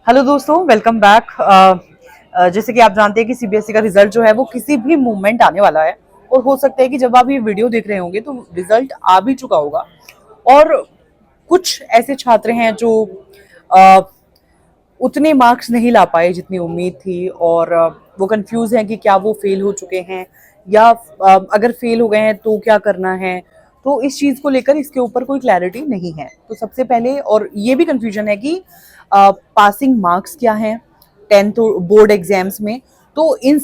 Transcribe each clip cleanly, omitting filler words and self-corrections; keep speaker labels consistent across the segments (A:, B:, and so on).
A: Hello दोस्तों, welcome back. जैसे कि आप जानते हैं कि सीबीएसई का रिजल्ट जो है वो किसी भी मोमेंट आने वाला है और हो सकता है कि जब आप ये वीडियो देख रहे होंगे तो रिजल्ट आ भी चुका होगा। और कुछ ऐसे छात्र हैं जो अ, उतने मार्क्स नहीं ला पाए जितनी उम्मीद थी और वो कंफ्यूज हैं कि क्या वो फेल हो चुके हैं या अगर फेल हो गए हैं तो क्या करना है। तो इस चीज को लेकर इसके ऊपर कोई क्लैरिटी नहीं है। तो सबसे पहले और ये भी कंफ्यूजन है कि पासिंग मार्क्स क्या हैं टेंथ बोर्ड एग्जाम्स में। तो इन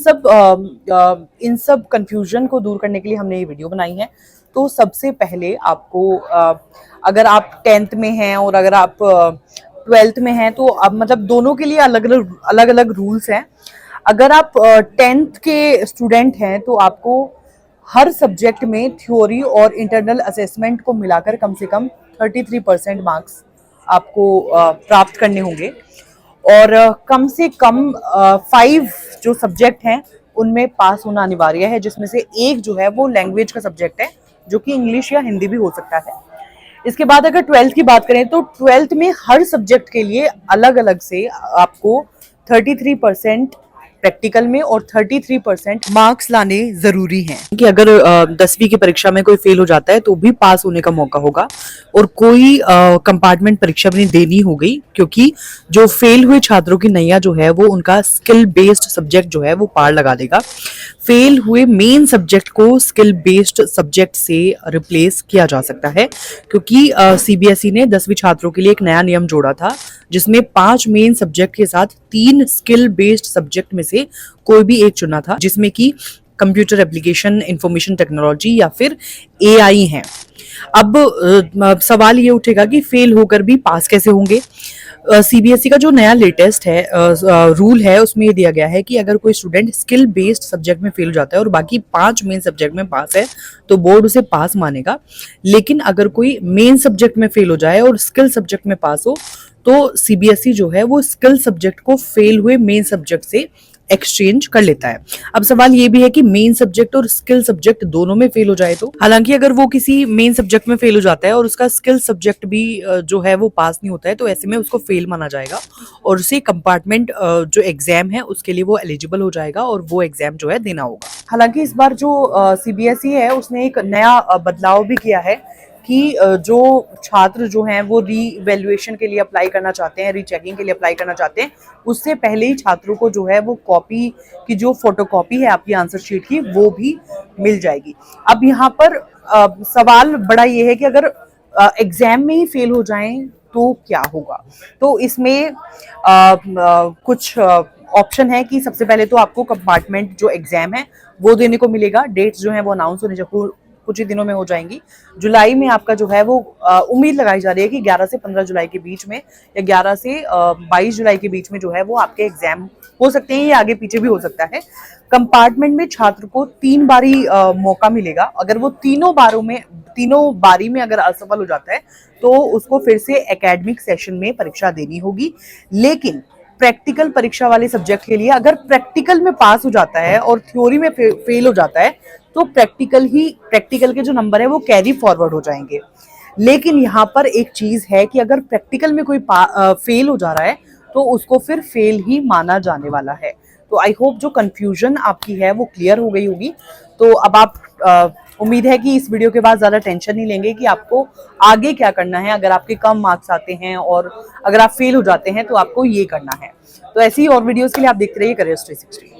A: सब कंफ्यूजन को दूर करने के लिए हमने ये वीडियो बनाई है। तो सबसे पहले आपको अगर आप टेंथ में हैं और अगर आप ट्वेल्थ में हैं तो अब मतलब दोनों के लिए अलग अलग रूल्स हैं। अगर आप टेंथ के स्टूडेंट हैं तो आपको हर सब्जेक्ट में थ्योरी और इंटरनल असेसमेंट को मिलाकर कम से कम 33% मार्क्स आपको प्राप्त करने होंगे। और कम से कम 5 जो सब्जेक्ट हैं उनमें पास होना अनिवार्य है, जिसमें से एक जो है वो लैंग्वेज का सब्जेक्ट है जो कि इंग्लिश या हिंदी भी हो सकता है। इसके बाद अगर ट्वेल्थ की बात करें तो ट्वेल्थ में हर सब्जेक्ट के लिए अलग अलग से आपको 33% प्रैक्टिकल में और 33% मार्क्स लाने जरूरी हैं कि अगर 10वीं की परीक्षा में कोई फेल हो जाता है तो भी पास होने का मौका होगा और कोई कंपार्टमेंट परीक्षा भी नहीं देनी हो गई, क्योंकि जो फेल हुए छात्रों की नैया जो है वो उनका स्किल बेस्ड सब्जेक्ट जो है वो पार लगा देगा। फेल हुए मेन सब्जेक्ट को स्किल बेस्ड सब्जेक्ट से रिप्लेस किया जा सकता है, क्योंकि सीबीएसई ने 10वीं छात्रों के लिए एक नया नियम जोड़ा था जिसमें 5 मेन सब्जेक्ट के साथ 3 स्किल बेस्ड सब्जेक्ट में से कोई भी एक चुना था, जिसमें कि कंप्यूटर एप्लीकेशन, इंफॉर्मेशन टेक्नोलॉजी या फिर एआई है। अब सवाल ये उठेगा कि फेल होकर भी पास कैसे होंगे। सीबीएसई का जो नया लेटेस्ट है रूल है उसमें ये दिया गया है कि अगर कोई स्टूडेंट स्किल बेस्ड सब्जेक्ट में फेल हो जाता है और बाकी 5 मेन सब्जेक्ट में पास है तो बोर्ड उसे पास मानेगा। लेकिन अगर कोई मेन सब्जेक्ट में फेल हो जाए और स्किल सब्जेक्ट में पास हो तो सीबीएसई जो है वो स्किल सब्जेक्ट को फेल हुए मेन सब्जेक्ट से एक्सचेंज कर लेता है। अब सवाल ये भी है कि मेन सब्जेक्ट और स्किल सब्जेक्ट दोनों में फेल हो जाए तो, हालांकि अगर वो किसी मेन सब्जेक्ट में फेल हो जाता है और उसका स्किल सब्जेक्ट भी जो है वो पास नहीं होता है तो ऐसे में उसको फेल माना जाएगा और उसे कंपार्टमेंट जो एग्जाम है उसके लिए वो एलिजिबल हो जाएगा और वो एग्जाम जो है देना होगा। हालांकि इस बार जो सीबीएसई है उसने एक नया बदलाव भी किया है कि जो छात्र जो हैं वो रीवैल्यूएशन के लिए अप्लाई करना चाहते हैं, रीचेकिंग के लिए अप्लाई करना चाहते हैं, उससे पहले ही छात्रों को जो है वो कॉपी की जो फोटोकॉपी है आपकी आंसर शीट की वो भी मिल जाएगी। अब यहाँ पर सवाल बड़ा ये है कि अगर एग्जाम में ही फेल हो जाएं तो क्या होगा। तो इसमें कुछ ऑप्शन है कि सबसे पहले तो आपको कंपार्टमेंट जो एग्जाम है वो देने को मिलेगा। डेट्स जो है वो अनाउंस होने कुछ ही दिनों में हो जाएंगी। जुलाई में आपका जो है वो उम्मीद लगाई जा रही है कि 11 से 15 जुलाई के बीच में या 11 से 22 जुलाई के बीच में जो है वो आपके एग्जाम हो सकते हैं, ये आगे पीछे भी हो सकता है। कंपार्टमेंट में छात्र को 3 बारी मौका मिलेगा। अगर वो तीनों बारी में अगर असफल हो जाता है तो उसको फिर से एकेडमिक सेशन में परीक्षा देनी होगी। लेकिन प्रैक्टिकल परीक्षा वाले सब्जेक्ट के लिए अगर प्रैक्टिकल में पास हो जाता है और थ्योरी में फेल हो जाता है तो प्रैक्टिकल के जो नंबर है वो कैरी फॉरवर्ड हो जाएंगे। लेकिन यहाँ पर एक चीज है कि अगर प्रैक्टिकल में कोई फेल हो जा रहा है तो उसको फिर फेल ही माना जाने वाला है। तो आई होप जो कंफ्यूजन आपकी है वो क्लियर हो गई होगी। तो अब आप उम्मीद है कि इस वीडियो के बाद ज्यादा टेंशन नहीं लेंगे कि आपको आगे क्या करना है। अगर आपके कम मार्क्स आते हैं और अगर आप फेल हो जाते हैं तो आपको ये करना है। तो ऐसी ही और वीडियोस के लिए आप देखते रहिए करियर 360।